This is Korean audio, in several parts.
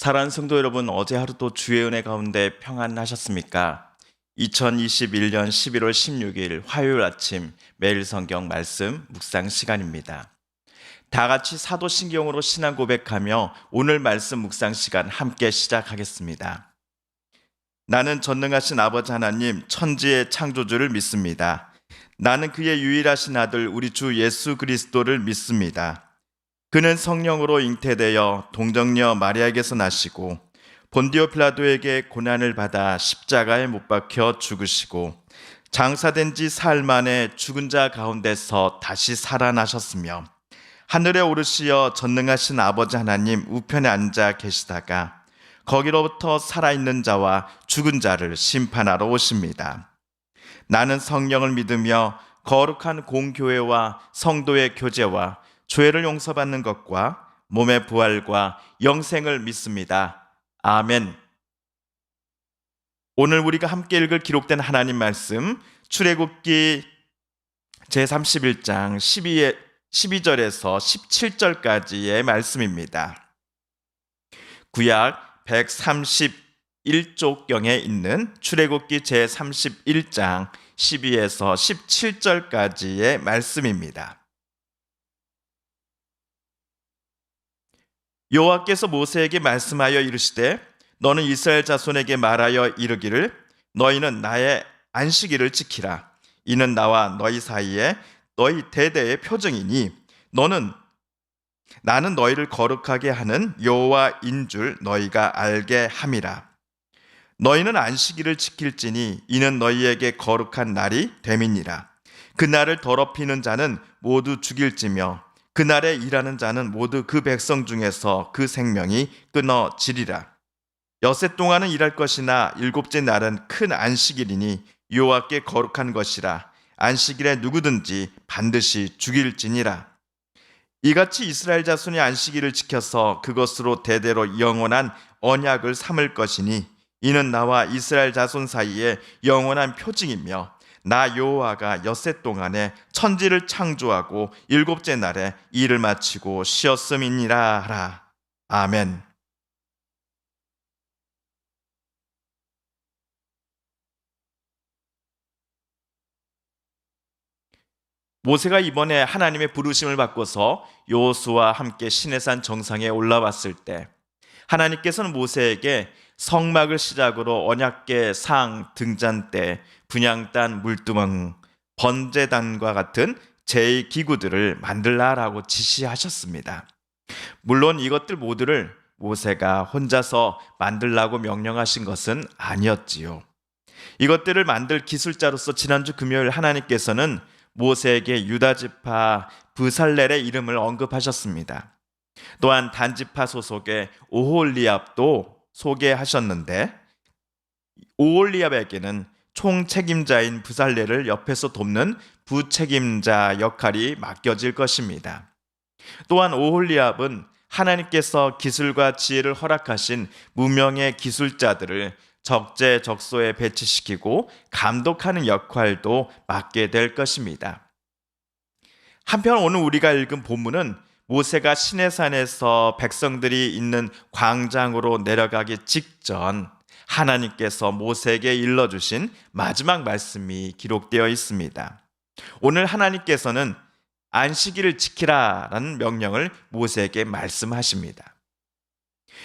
사랑하는 성도 여러분, 어제 하루도 주의 은혜 가운데 평안하셨습니까? 2021년 11월 16일 화요일 아침 매일 성경 말씀 묵상 시간입니다. 다 같이 사도신경으로 신앙 고백하며 오늘 말씀 묵상 시간 함께 시작하겠습니다. 나는 전능하신 아버지 하나님 천지의 창조주를 믿습니다. 나는 그의 유일하신 아들 우리 주 예수 그리스도를 믿습니다. 그는 성령으로 잉태되어 동정녀 마리아에게서 나시고 본디오 필라도에게 고난을 받아 십자가에 못 박혀 죽으시고 장사된 지 사흘 만에 죽은 자 가운데서 다시 살아나셨으며 하늘에 오르시어 전능하신 아버지 하나님 우편에 앉아 계시다가 거기로부터 살아있는 자와 죽은 자를 심판하러 오십니다. 나는 성령을 믿으며 거룩한 공교회와 성도의 교제와 죄를 용서받는 것과 몸의 부활과 영생을 믿습니다. 아멘. 오늘 우리가 함께 읽을 기록된 하나님 말씀 출애굽기 제31장 12절에서 17절까지의 말씀입니다. 구약 131쪽경에 있는 출애굽기 제31장 12에서 17절까지의 말씀입니다. 여호와께서 모세에게 말씀하여 이르시되 너는 이스라엘 자손에게 말하여 이르기를 너희는 나의 안식일을 지키라. 이는 나와 너희 사이에 너희 대대의 표징이니 나는 너희를 거룩하게 하는 여호와인 줄 너희가 알게 함이라. 너희는 안식일을 지킬지니 이는 너희에게 거룩한 날이 됨이니라. 그 날을 더럽히는 자는 모두 죽일지며 그날에 일하는 자는 모두 그 백성 중에서 그 생명이 끊어지리라. 엿새 동안은 일할 것이나 일곱째 날은 큰 안식일이니 여호와께 거룩한 것이라. 안식일에 누구든지 반드시 죽일지니라. 이같이 이스라엘 자손이 안식일을 지켜서 그것으로 대대로 영원한 언약을 삼을 것이니 이는 나와 이스라엘 자손 사이에 영원한 표징이며 나 여호와가 엿새 동안에 천지를 창조하고 일곱째 날에 일을 마치고 쉬었음이니라 하라. 아멘. 모세가 이번에 하나님의 부르심을 받고서 여호수아와 함께 시내산 정상에 올라왔을 때 하나님께서는 모세에게 성막을 시작으로 언약궤 상 등잔대 분향단 물두멍 번제단과 같은 제2기구들을 만들라라고 지시하셨습니다. 물론 이것들 모두를 모세가 혼자서 만들라고 명령하신 것은 아니었지요. 이것들을 만들 기술자로서 지난주 금요일 하나님께서는 모세에게 유다지파 브살렐의 이름을 언급하셨습니다. 또한 단지파 소속의 오홀리압도 소개하셨는데 오홀리압에게는 총책임자인 브살렐을 옆에서 돕는 부책임자 역할이 맡겨질 것입니다. 또한 오홀리압은 하나님께서 기술과 지혜를 허락하신 무명의 기술자들을 적재적소에 배치시키고 감독하는 역할도 맡게 될 것입니다. 한편 오늘 우리가 읽은 본문은 모세가 시내산에서 백성들이 있는 광장으로 내려가기 직전 하나님께서 모세에게 일러주신 마지막 말씀이 기록되어 있습니다. 오늘 하나님께서는 안식일을 지키라라는 명령을 모세에게 말씀하십니다.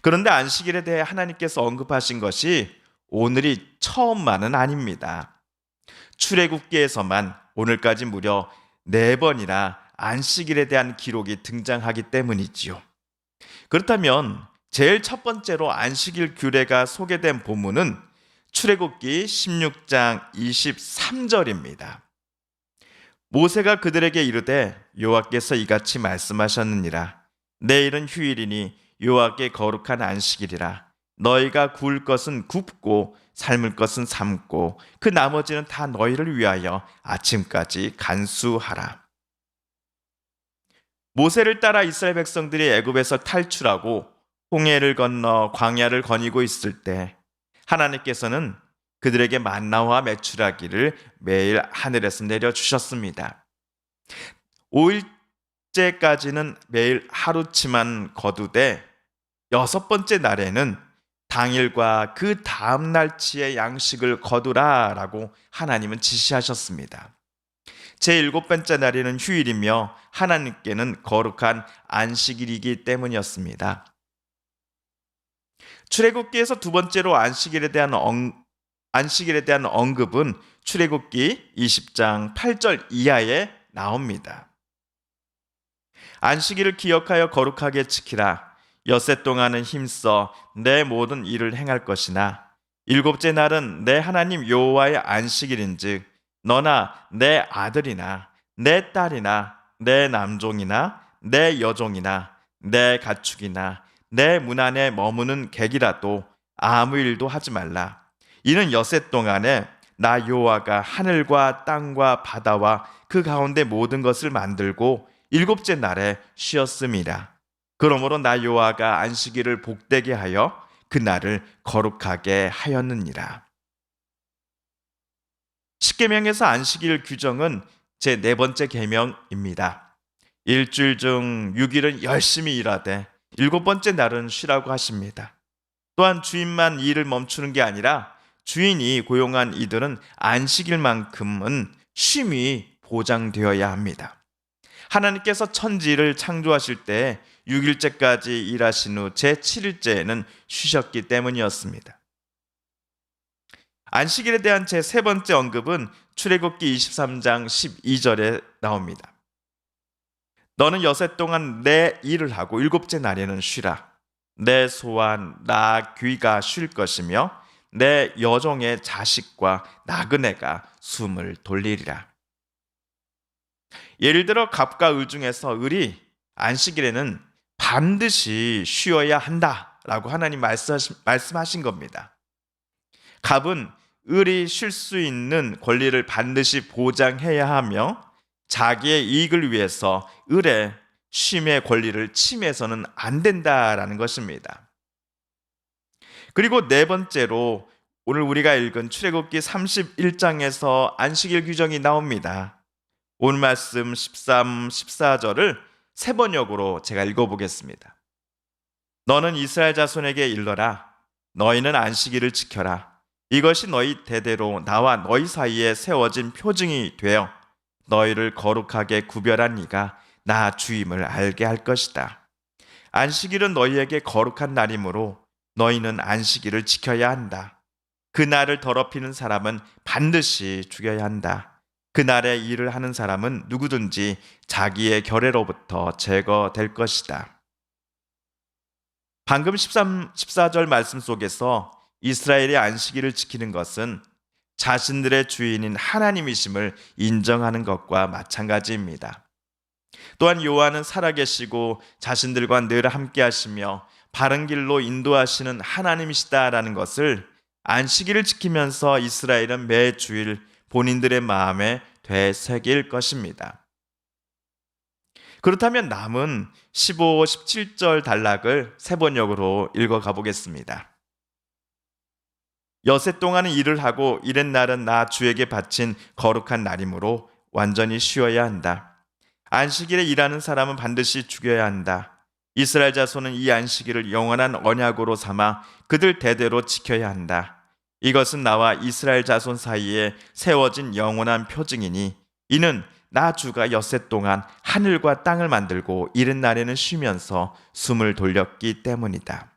그런데 안식일에 대해 하나님께서 언급하신 것이 오늘이 처음만은 아닙니다. 출애굽기에서만 오늘까지 무려 4번이나 안식일에 대한 기록이 등장하기 때문이지요. 그렇다면 제일 첫 번째로 안식일 규례가 소개된 본문은 출애굽기 16장 23절입니다. 모세가 그들에게 이르되 여호와께서 이같이 말씀하셨느니라. 내일은 휴일이니 여호와께 거룩한 안식일이라. 너희가 구울 것은 굽고 삶을 것은 삶고 그 나머지는 다 너희를 위하여 아침까지 간수하라. 모세를 따라 이스라엘 백성들이 애굽에서 탈출하고 홍해를 건너 광야를 거니고 있을 때 하나님께서는 그들에게 만나와 메추라기를 매일 하늘에서 내려주셨습니다. 5일째까지는 매일 하루치만 거두되 여섯 번째 날에는 당일과 그 다음 날치의 양식을 거두라라고 하나님은 지시하셨습니다. 제 일곱 번째 날에는 휴일이며 하나님께는 거룩한 안식일이기 때문이었습니다. 출애굽기에서 두 번째로 안식일에 대한 언급은 출애굽기 20장 8절 이하에 나옵니다. 안식일을 기억하여 거룩하게 지키라. 엿새 동안은 힘써 내 모든 일을 행할 것이나 일곱째 날은 내 하나님 여호와의 안식일인즉 너나 내 아들이나 내 딸이나 내 남종이나 내 여종이나 내 가축이나 내 문 안에 머무는 객이라도 아무 일도 하지 말라. 이는 엿새 동안에 나 여호와가 하늘과 땅과 바다와 그 가운데 모든 것을 만들고 일곱째 날에 쉬었음이라. 그러므로 나 여호와가 안식일을 복되게 하여 그 날을 거룩하게 하였느니라. 십계명에서 안식일 규정은 제 네 번째 계명입니다. 일주일 중 6일은 열심히 일하되 일곱 번째 날은 쉬라고 하십니다. 또한 주인만 일을 멈추는 게 아니라 주인이 고용한 이들은 안식일만큼은 쉼이 보장되어야 합니다. 하나님께서 천지를 창조하실 때 6일째까지 일하신 후 제7일째에는 쉬셨기 때문이었습니다. 안식일에 대한 제 세 번째 언급은 출애굽기 23장 12절에 나옵니다. 너는 엿새 동안 내 일을 하고 일곱째 날에는 쉬라. 내 소와 나 귀가 쉴 것이며 내 여종의 자식과 나그네가 숨을 돌리리라. 예를 들어 갑과 을 중에서 을이 안식일에는 반드시 쉬어야 한다라고 하나님 말씀하신 겁니다. 갑은 을이 쉴 수 있는 권리를 반드시 보장해야 하며 자기의 이익을 위해서 을의 쉼의 권리를 침해서는 안 된다라는 것입니다. 그리고 네 번째로 오늘 우리가 읽은 출애굽기 31장에서 안식일 규정이 나옵니다. 오늘 말씀 13, 14절을 세 번역으로 제가 읽어보겠습니다. 너는 이스라엘 자손에게 일러라. 너희는 안식일을 지켜라. 이것이 너희 대대로 나와 너희 사이에 세워진 표징이 되어 너희를 거룩하게 구별한 이가 나 주임을 알게 할 것이다. 안식일은 너희에게 거룩한 날이므로 너희는 안식일을 지켜야 한다. 그 날을 더럽히는 사람은 반드시 죽여야 한다. 그 날에 일을 하는 사람은 누구든지 자기의 결례로부터 제거될 것이다. 방금 13, 14절 말씀 속에서 이스라엘의 안식일을 지키는 것은 자신들의 주인인 하나님이심을 인정하는 것과 마찬가지입니다. 또한 여호와는 살아계시고 자신들과 늘 함께 하시며 바른 길로 인도하시는 하나님이시다라는 것을 안식일을 지키면서 이스라엘은 매 주일 본인들의 마음에 되새길 것입니다. 그렇다면 남은 15, 17절 단락을 세 번역으로 읽어가 보겠습니다. 엿새 동안은 일을 하고 이른 날은 나 주에게 바친 거룩한 날이므로 완전히 쉬어야 한다. 안식일에 일하는 사람은 반드시 죽여야 한다. 이스라엘 자손은 이 안식일을 영원한 언약으로 삼아 그들 대대로 지켜야 한다. 이것은 나와 이스라엘 자손 사이에 세워진 영원한 표징이니 이는 나 주가 엿새 동안 하늘과 땅을 만들고 이른 날에는 쉬면서 숨을 돌렸기 때문이다.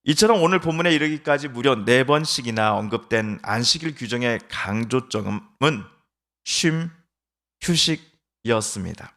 이처럼 오늘 본문에 이르기까지 무려 4번씩이나 언급된 안식일 규정의 강조점은 쉼, 휴식이었습니다.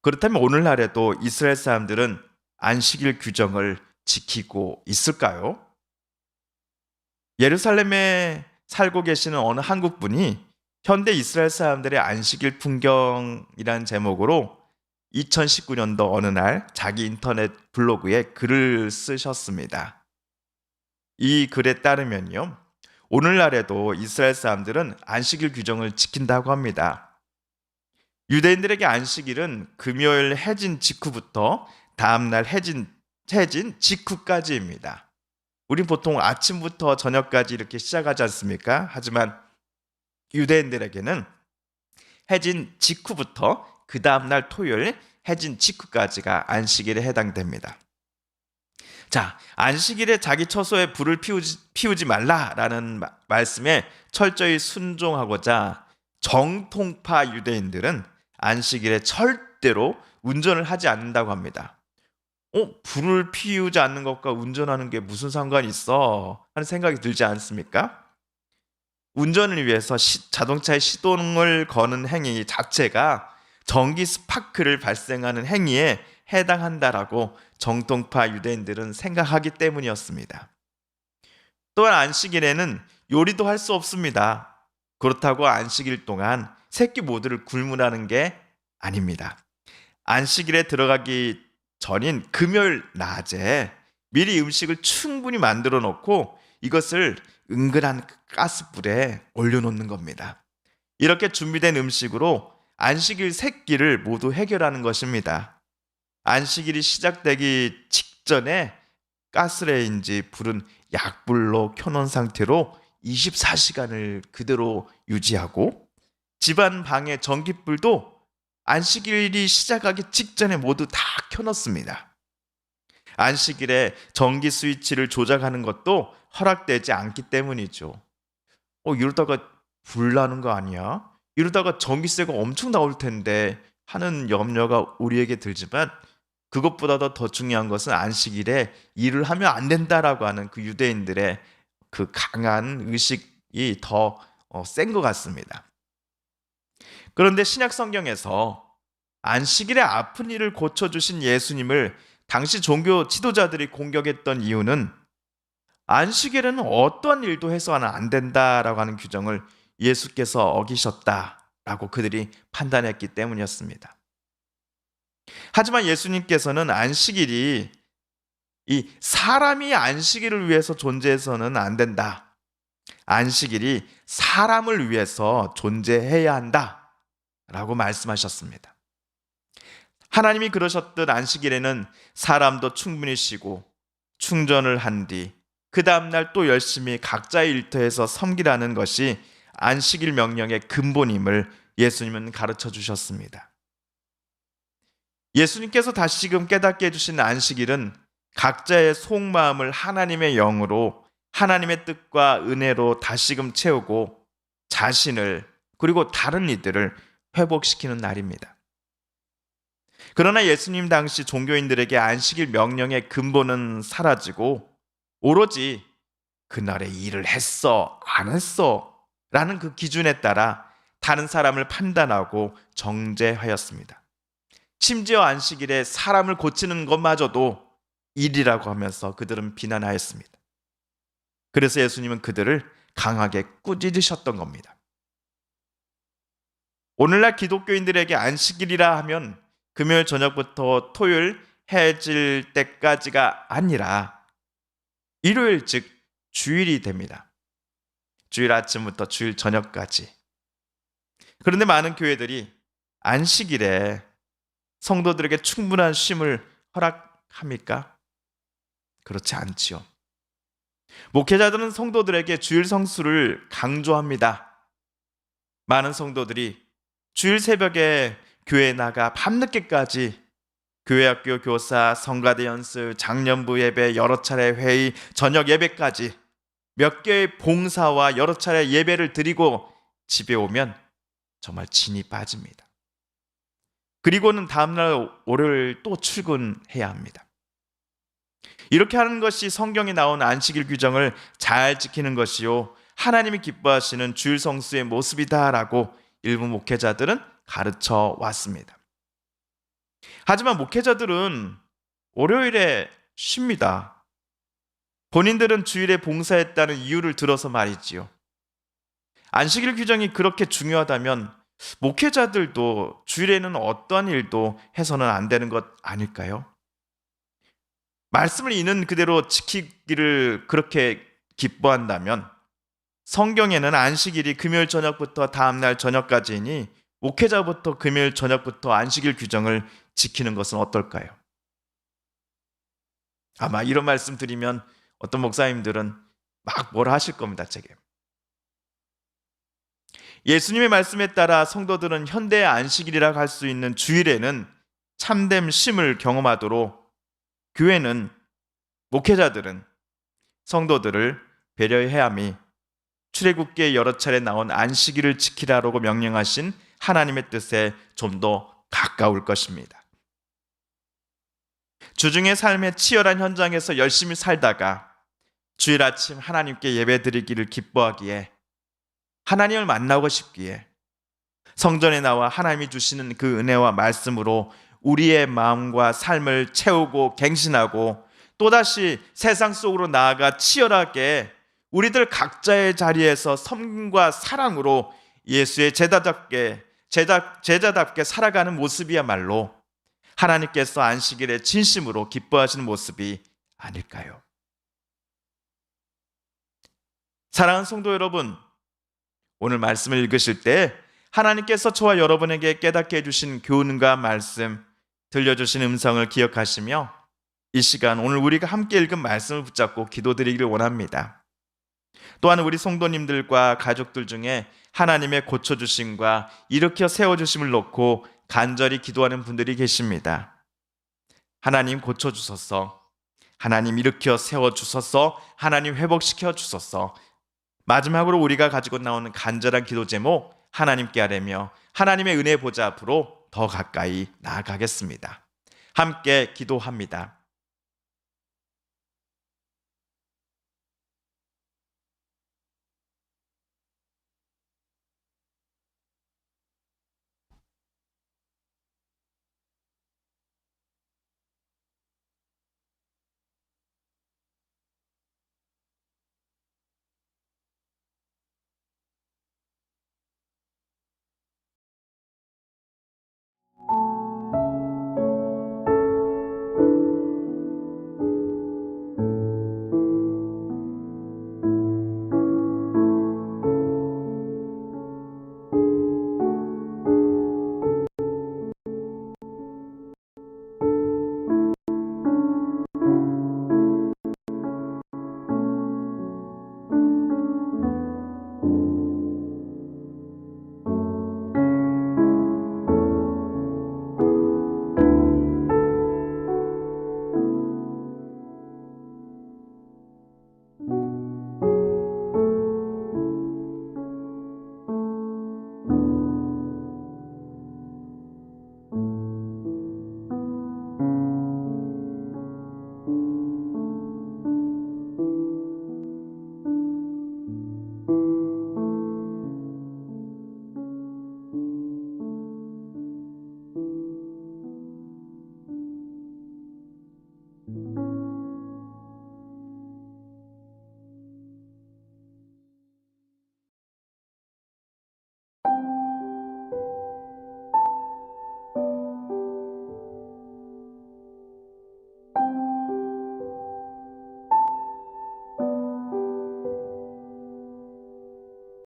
그렇다면 오늘날에도 이스라엘 사람들은 안식일 규정을 지키고 있을까요? 예루살렘에 살고 계시는 어느 한국 분이 현대 이스라엘 사람들의 안식일 풍경이라는 제목으로 2019년도 어느 날 자기 인터넷 블로그에 글을 쓰셨습니다. 이 글에 따르면요, 오늘날에도 이스라엘 사람들은 안식일 규정을 지킨다고 합니다. 유대인들에게 안식일은 금요일 해진 직후부터 다음날 해진 직후까지입니다. 우린 보통 아침부터 저녁까지 이렇게 시작하지 않습니까? 하지만 유대인들에게는 해진 직후부터 그 다음날 토요일 해진 직후까지가 안식일에 해당됩니다. 자, 안식일에 자기 처소에 불을 피우지 말라라는 말씀에 철저히 순종하고자 정통파 유대인들은 안식일에 절대로 운전을 하지 않는다고 합니다. 불을 피우지 않는 것과 운전하는 게 무슨 상관이 있어? 하는 생각이 들지 않습니까? 운전을 위해서 자동차의 시동을 거는 행위 자체가 전기 스파크를 발생하는 행위에 해당한다라고 정통파 유대인들은 생각하기 때문이었습니다. 또한 안식일에는 요리도 할 수 없습니다. 그렇다고 안식일 동안 새끼 모두를 굶으라는 게 아닙니다. 안식일에 들어가기 전인 금요일 낮에 미리 음식을 충분히 만들어 놓고 이것을 은근한 가스불에 올려놓는 겁니다. 이렇게 준비된 음식으로 안식일 새끼를 모두 해결하는 것입니다. 안식일이 시작되기 직전에 가스레인지 불은 약불로 켜놓은 상태로 24시간을 그대로 유지하고 집안 방의 전기불도 안식일이 시작하기 직전에 모두 다 켜놓습니다. 안식일에 전기 스위치를 조작하는 것도 허락되지 않기 때문이죠. 이러다가 불 나는 거 아니야? 이러다가 전기세가 엄청 나올 텐데 하는 염려가 우리에게 들지만 그것보다 더 중요한 것은 안식일에 일을 하면 안 된다라고 하는 그 유대인들의 그 강한 의식이 더 센 것 같습니다. 그런데 신약 성경에서 안식일에 아픈 이를 고쳐주신 예수님을 당시 종교 지도자들이 공격했던 이유는 안식일에는 어떠한 일도 해서는 안 된다라고 하는 규정을 예수께서 어기셨다라고 그들이 판단했기 때문이었습니다. 하지만 예수님께서는 안식일이 이 사람이 안식일을 위해서 존재해서는 안 된다. 안식일이 사람을 위해서 존재해야 한다. 라고 말씀하셨습니다. 하나님이 그러셨듯 안식일에는 사람도 충분히 쉬고 충전을 한 뒤 그 다음날 또 열심히 각자의 일터에서 섬기라는 것이 안식일 명령의 근본임을 예수님은 가르쳐 주셨습니다. 예수님께서 다시금 깨닫게 해주신 안식일은 각자의 속마음을 하나님의 영으로 하나님의 뜻과 은혜로 다시금 채우고 자신을 그리고 다른 이들을 회복시키는 날입니다. 그러나 예수님 당시 종교인들에게 안식일 명령의 근본은 사라지고 오로지 그날에 일을 했어 안 했어 라는 그 기준에 따라 다른 사람을 판단하고 정죄하였습니다. 심지어 안식일에 사람을 고치는 것마저도 일이라고 하면서 그들은 비난하였습니다. 그래서 예수님은 그들을 강하게 꾸짖으셨던 겁니다. 오늘날 기독교인들에게 안식일이라 하면 금요일 저녁부터 토요일 해질 때까지가 아니라 일요일 즉 주일이 됩니다. 주일 아침부터 주일 저녁까지. 그런데 많은 교회들이 안식일에 성도들에게 충분한 쉼을 허락합니까? 그렇지 않지요. 목회자들은 성도들에게 주일 성수를 강조합니다. 많은 성도들이 주일 새벽에 교회에 나가 밤늦게까지 교회학교 교사, 성가대 연습, 장년부 예배, 여러 차례 회의, 저녁 예배까지 몇 개의 봉사와 여러 차례 예배를 드리고 집에 오면 정말 진이 빠집니다. 그리고는 다음날 월요일 또 출근해야 합니다. 이렇게 하는 것이 성경에 나온 안식일 규정을 잘 지키는 것이요 하나님이 기뻐하시는 주일 성수의 모습이다라고 일부 목회자들은 가르쳐 왔습니다. 하지만 목회자들은 월요일에 쉽니다. 본인들은 주일에 봉사했다는 이유를 들어서 말이지요. 안식일 규정이 그렇게 중요하다면 목회자들도 주일에는 어떠한 일도 해서는 안 되는 것 아닐까요? 말씀을 있는 그대로 지키기를 그렇게 기뻐한다면 성경에는 안식일이 금요일 저녁부터 다음날 저녁까지이니 목회자부터 금요일 저녁부터 안식일 규정을 지키는 것은 어떨까요? 아마 이런 말씀 드리면 어떤 목사님들은 막 뭐라 하실 겁니다, 제게. 예수님의 말씀에 따라 성도들은 현대의 안식일이라고 할 수 있는 주일에는 참된 쉼을 경험하도록 교회는, 목회자들은 성도들을 배려해야 함이 출애굽기에 여러 차례 나온 안식일을 지키라고 명령하신 하나님의 뜻에 좀 더 가까울 것입니다. 주중의 삶의 치열한 현장에서 열심히 살다가 주일 아침 하나님께 예배드리기를 기뻐하기에, 하나님을 만나고 싶기에 성전에 나와 하나님이 주시는 그 은혜와 말씀으로 우리의 마음과 삶을 채우고 갱신하고 또다시 세상 속으로 나아가 치열하게 우리들 각자의 자리에서 섬김과 사랑으로 예수의 제자답게 살아가는 모습이야말로 하나님께서 안식일에 진심으로 기뻐하시는 모습이 아닐까요? 사랑하는 성도 여러분, 오늘 말씀을 읽으실 때 하나님께서 저와 여러분에게 깨닫게 해주신 교훈과 말씀, 들려주신 음성을 기억하시며 이 시간 오늘 우리가 함께 읽은 말씀을 붙잡고 기도드리기를 원합니다. 또한 우리 성도님들과 가족들 중에 하나님의 고쳐주심과 일으켜 세워주심을 놓고 간절히 기도하는 분들이 계십니다. 하나님 고쳐주소서, 하나님 일으켜 세워주소서, 하나님 회복시켜 주소서. 마지막으로 우리가 가지고 나오는 간절한 기도 제목 하나님께 아뢰며 하나님의 은혜 보좌 앞으로 더 가까이 나아가겠습니다. 함께 기도합니다.